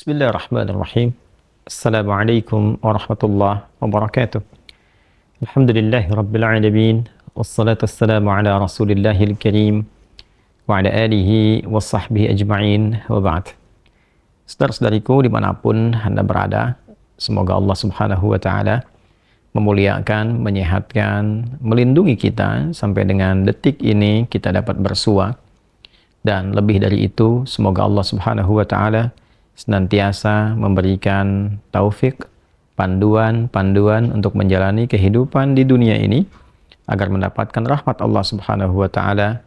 Bismillahirrahmanirrahim. Assalamualaikum warahmatullahi wabarakatuh. Alhamdulillahi rabbil alamin. Wassalatu wassalamu ala rasulillahil karim wa ala alihi wa sahbihi ajma'in wa ba'd. Saudara-saudariku dimanapun Anda berada, semoga Allah subhanahu wa ta'ala memuliakan, menyehatkan, melindungi kita sampai dengan detik ini kita dapat bersua. Dan lebih dari itu, semoga Allah subhanahu wa ta'ala senantiasa memberikan taufik, panduan untuk menjalani kehidupan di dunia ini agar mendapatkan rahmat Allah Subhanahu wa taala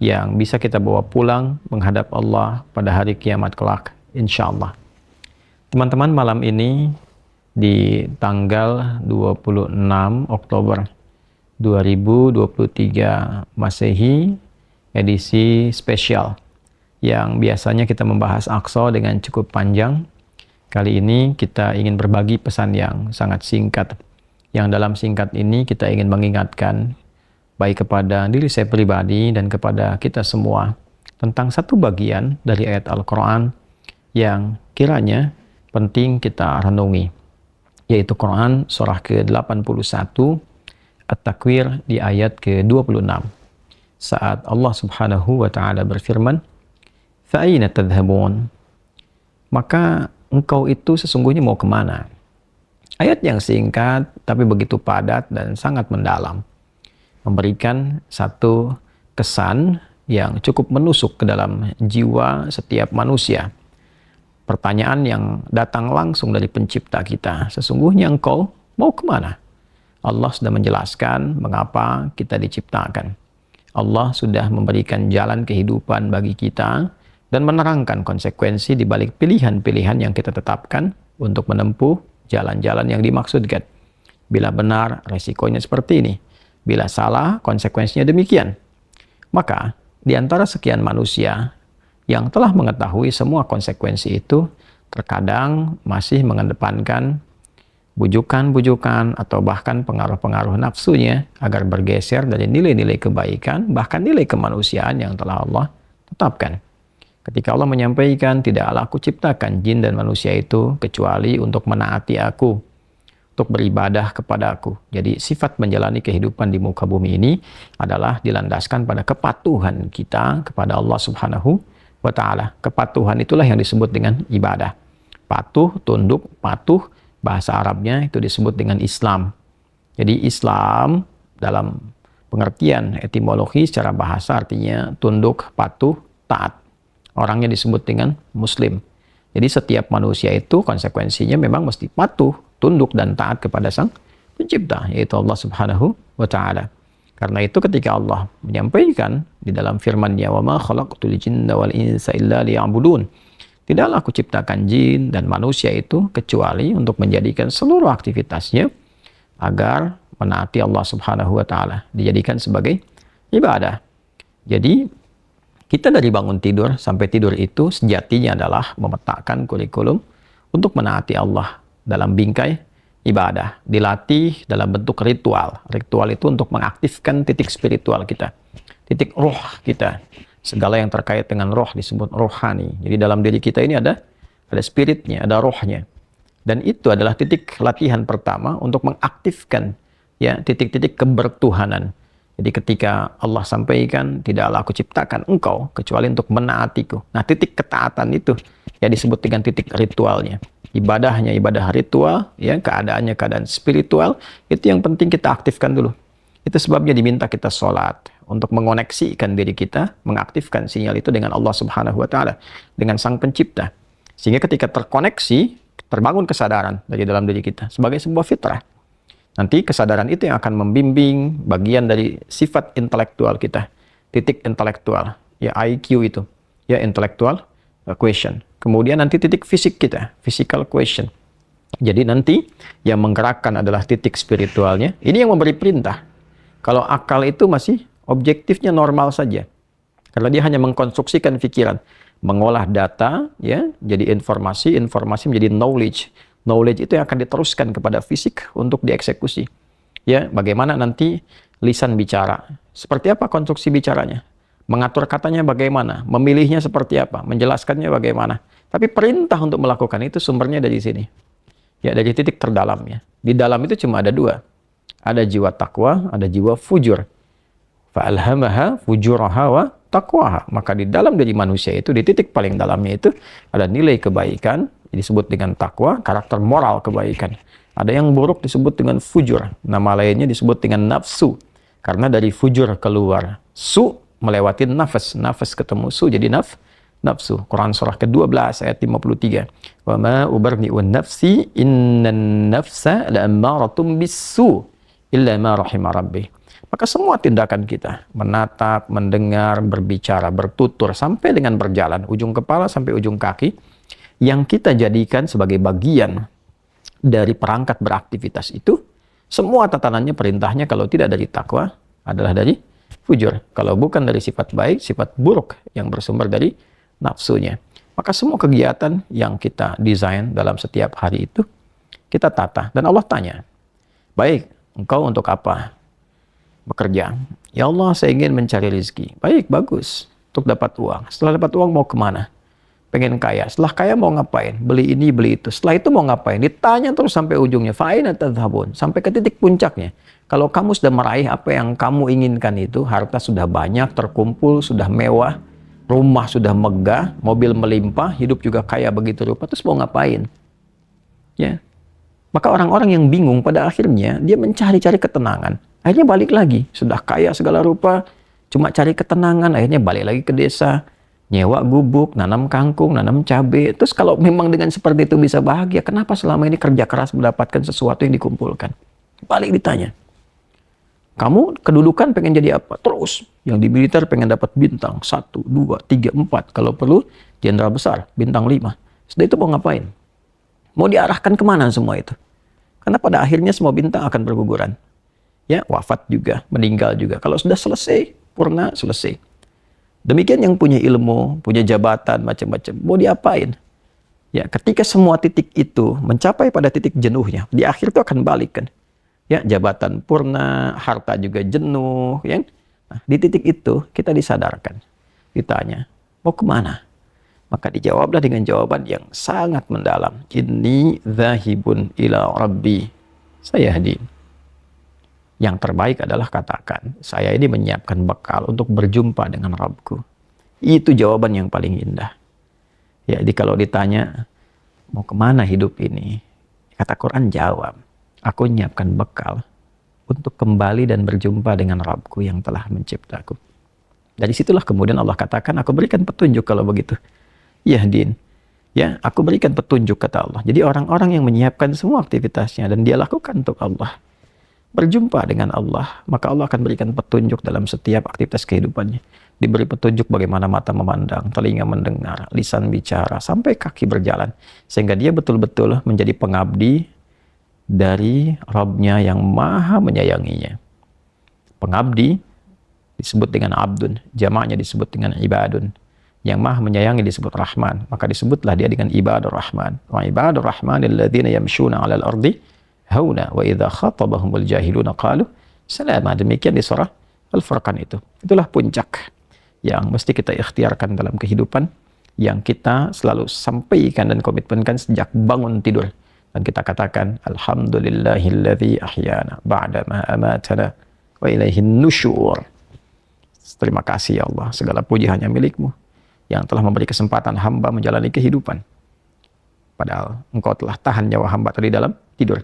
yang bisa kita bawa pulang menghadap Allah pada hari kiamat kelak insyaallah. Teman-teman, malam ini di tanggal 26 Oktober 2023 Masehi, edisi spesial yang biasanya kita membahas Aqsa dengan cukup panjang. Kali ini kita ingin berbagi pesan yang sangat singkat. Yang dalam singkat ini kita ingin mengingatkan baik kepada diri saya pribadi dan kepada kita semua tentang satu bagian dari ayat Al-Quran yang kiranya penting kita renungi, yaitu Quran surah ke-81 At-Takwir di ayat ke-26 saat Allah subhanahu wa ta'ala berfirman, Fa'aina tadhhabun? Maka engkau itu sesungguhnya mau kemana? Ayat yang singkat tapi begitu padat dan sangat mendalam, memberikan satu kesan yang cukup menusuk ke dalam jiwa setiap manusia. Pertanyaan yang datang langsung dari pencipta kita, sesungguhnya engkau mau kemana? Allah sudah menjelaskan mengapa kita diciptakan. Allah sudah memberikan jalan kehidupan bagi kita dan menerangkan konsekuensi di balik pilihan-pilihan yang kita tetapkan untuk menempuh jalan-jalan yang dimaksudkan. Bila benar, resikonya seperti ini. Bila salah, konsekuensinya demikian. Maka, di antara sekian manusia yang telah mengetahui semua konsekuensi itu, terkadang masih mengedepankan bujukan-bujukan atau bahkan pengaruh-pengaruh nafsunya agar bergeser dari nilai-nilai kebaikan, bahkan nilai kemanusiaan yang telah Allah tetapkan. Ketika Allah menyampaikan, tidaklah aku ciptakan jin dan manusia itu kecuali untuk menaati aku, untuk beribadah kepada aku. Jadi sifat menjalani kehidupan di muka bumi ini adalah dilandaskan pada kepatuhan kita kepada Allah subhanahu wa ta'ala. Kepatuhan itulah yang disebut dengan ibadah. Patuh, tunduk, patuh, bahasa Arabnya itu disebut dengan Islam. Jadi Islam dalam pengertian etimologi secara bahasa artinya tunduk, patuh, taat. Orangnya disebut dengan Muslim. Jadi setiap manusia itu konsekuensinya memang mesti patuh, tunduk, dan taat kepada Sang Pencipta, yaitu Allah Subhanahu wa Ta'ala. Karena itu ketika Allah menyampaikan di dalam firman-Nya, "Wa ma khalaqtul jinna wal insa illa liya'budun." Tidaklah aku ciptakan jin dan manusia itu kecuali untuk menjadikan seluruh aktivitasnya agar menaati Allah Subhanahu wa Ta'ala, dijadikan sebagai ibadah. Jadi kita dari bangun tidur sampai tidur itu sejatinya adalah memetakan kurikulum untuk menaati Allah dalam bingkai ibadah. Dilatih dalam bentuk ritual. Ritual itu untuk mengaktifkan titik spiritual kita, titik roh kita. Segala yang terkait dengan roh disebut rohani. Jadi dalam diri kita ini ada spiritnya, ada rohnya. Dan itu adalah titik latihan pertama untuk mengaktifkan ya titik-titik kebertuhanan. Jadi ketika Allah sampaikan, tidaklah aku ciptakan engkau kecuali untuk menaatiku. Nah, titik ketaatan itu ya disebut dengan titik ritualnya. Ibadahnya ibadah ritual, ya keadaannya keadaan spiritual, itu yang penting kita aktifkan dulu. Itu sebabnya diminta kita sholat untuk mengoneksikan diri kita, mengaktifkan sinyal itu dengan Allah Subhanahu wa Ta'ala, dengan Sang Pencipta. Sehingga ketika terkoneksi, terbangun kesadaran dari dalam diri kita sebagai sebuah fitrah. Nanti kesadaran itu yang akan membimbing bagian dari sifat intelektual kita, titik intelektual, ya IQ itu, ya intellectual question. Kemudian nanti titik fisik kita, physical question. Jadi nanti yang menggerakkan adalah titik spiritualnya. Ini yang memberi perintah. Kalau akal itu masih objektifnya normal saja, karena dia hanya mengkonstruksikan pikiran, mengolah data, ya jadi informasi menjadi knowledge. Knowledge itu yang akan diteruskan kepada fisik untuk dieksekusi. Ya, bagaimana nanti lisan bicara? Seperti apa konstruksi bicaranya? Mengatur katanya bagaimana, memilihnya seperti apa, menjelaskannya bagaimana. Tapi perintah untuk melakukan itu sumbernya dari sini. Ya, dari titik terdalamnya. Di dalam itu cuma ada dua. Ada jiwa takwa, ada jiwa fujur. Fa'alhamaha fujuraha wa taqwaha. Maka di dalam diri manusia itu, di titik paling dalamnya itu, ada nilai kebaikan, disebut dengan takwa, karakter moral kebaikan. Ada yang buruk disebut dengan fujur. Nama lainnya disebut dengan nafsu. Karena dari fujur keluar su, melewati nafas. Nafas ketemu su, jadi nafsu. Quran surah ke-12 ayat 53. Wa ma ubarni'un nafsi innan nafsa la'ammaratum bisu illa ma rahima rabbi. Maka semua tindakan kita, menatap, mendengar, berbicara, bertutur, sampai dengan berjalan, ujung kepala sampai ujung kaki, yang kita jadikan sebagai bagian dari perangkat beraktivitas itu, semua tatanannya, perintahnya kalau tidak dari takwa adalah dari fujur. Kalau bukan dari sifat baik, sifat buruk yang bersumber dari nafsunya. Maka semua kegiatan yang kita desain dalam setiap hari itu, kita tata. Dan Allah tanya, baik, engkau untuk apa bekerja? Ya Allah, saya ingin mencari rezeki. Baik, bagus. Untuk dapat uang. Setelah dapat uang mau kemana? Pengen kaya. Setelah kaya mau ngapain? Beli ini, beli itu. Setelah itu mau ngapain? Ditanya terus sampai ujungnya. Fa'aina tadhhabun? Sampai ke titik puncaknya. Kalau kamu sudah meraih apa yang kamu inginkan itu, harta sudah banyak, terkumpul, sudah mewah, rumah sudah megah, mobil melimpah, hidup juga kaya begitu rupa, terus mau ngapain? Ya. Maka orang-orang yang bingung pada akhirnya, dia mencari-cari ketenangan. Akhirnya balik lagi. Sudah kaya segala rupa, cuma cari ketenangan, akhirnya balik lagi ke desa, nyewa gubuk, nanam kangkung, nanam cabai. Terus kalau memang dengan seperti itu bisa bahagia, kenapa selama ini kerja keras mendapatkan sesuatu yang dikumpulkan? Balik ditanya. Kamu kedudukan pengen jadi apa? Terus. Yang di militer pengen dapat bintang 1, 2, 3, 4. Kalau perlu, jenderal besar, bintang 5. Setelah itu mau ngapain? Mau diarahkan kemana semua itu? Karena pada akhirnya semua bintang akan berguguran. Ya, wafat juga, meninggal juga. Kalau sudah selesai, purna, selesai. Demikian yang punya ilmu, punya jabatan, macam-macam. Mau diapain? Ya, ketika semua titik itu mencapai pada titik jenuhnya, di akhir itu akan balik kan. Ya, jabatan purna, harta juga jenuh, ya. Nah, di titik itu kita disadarkan, ditanya, mau kemana? Maka dijawablah dengan jawaban yang sangat mendalam. Inni dzahibun ila rabbi sayahdi. Yang terbaik adalah katakan, saya ini menyiapkan bekal untuk berjumpa dengan Rabbku. Itu jawaban yang paling indah. Ya, jadi kalau ditanya, mau kemana hidup ini? Kata Quran jawab, aku menyiapkan bekal untuk kembali dan berjumpa dengan Rabbku yang telah menciptaku. Dari situlah kemudian Allah katakan, aku berikan petunjuk kalau begitu. Yahdin. Ya, aku berikan petunjuk kata Allah. Jadi orang-orang yang menyiapkan semua aktivitasnya dan dia lakukan untuk Allah, berjumpa dengan Allah, maka Allah akan berikan petunjuk dalam setiap aktivitas kehidupannya. Diberi petunjuk bagaimana mata memandang, telinga mendengar, lisan bicara, sampai kaki berjalan. Sehingga dia betul-betul menjadi pengabdi dari Rabb-Nya yang maha menyayanginya. Pengabdi disebut dengan abdun, jamaknya disebut dengan ibadun. Yang maha menyayangi disebut Rahman, maka disebutlah dia dengan ibadur Rahman. Wa ibadur Rahmanil ladzina yamshuna 'alal ardi hauna wa idza khatabahumul jahiluna qalu salama. Demikian di surah Al-Furqan itu. Itulah puncak yang mesti kita ikhtiarkan dalam kehidupan, yang kita selalu sampaikan dan komitmenkan sejak bangun tidur. Dan kita katakan, alhamdulillahilladzi ahyana ba'da ma amatana wa ilaihin nusyur. Terima kasih ya Allah, segala puji hanya milik-Mu yang telah memberi kesempatan hamba menjalani kehidupan. Padahal Engkau telah tahan nyawa hamba tadi dalam tidur.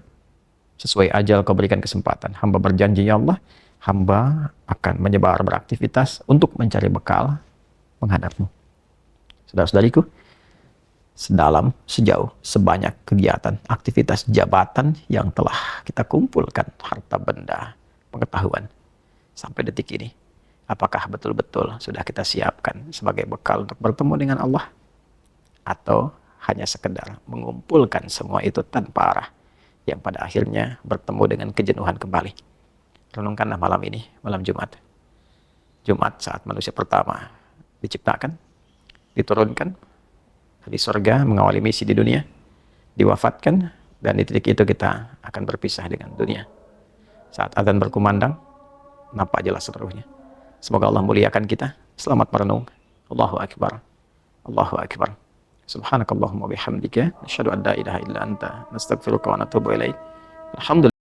Sesuai ajal Kau berikan kesempatan. Hamba berjanji ya Allah, hamba akan menyebar beraktivitas untuk mencari bekal menghadap-Mu. Saudara-saudariku, sedalam, sejauh, sebanyak kegiatan, aktivitas jabatan yang telah kita kumpulkan, harta benda, pengetahuan, sampai detik ini, apakah betul-betul sudah kita siapkan sebagai bekal untuk bertemu dengan Allah? Atau hanya sekedar mengumpulkan semua itu tanpa arah, yang pada akhirnya bertemu dengan kejenuhan kembali? Renungkanlah malam ini, malam Jumat. Jumat saat manusia pertama diciptakan, diturunkan di surga mengawali misi di dunia, diwafatkan, dan di titik itu kita akan berpisah dengan dunia. Saat azan berkumandang, nampak jelas seluruhnya. Semoga Allah muliakan kita. Selamat merenung. Allahu Akbar. Allahu Akbar. Subhanakallahumma bihamdika, nasyhadu an la ilaha illa anta, nastaghfiruka wa natubu ilaik. Alhamdulillah.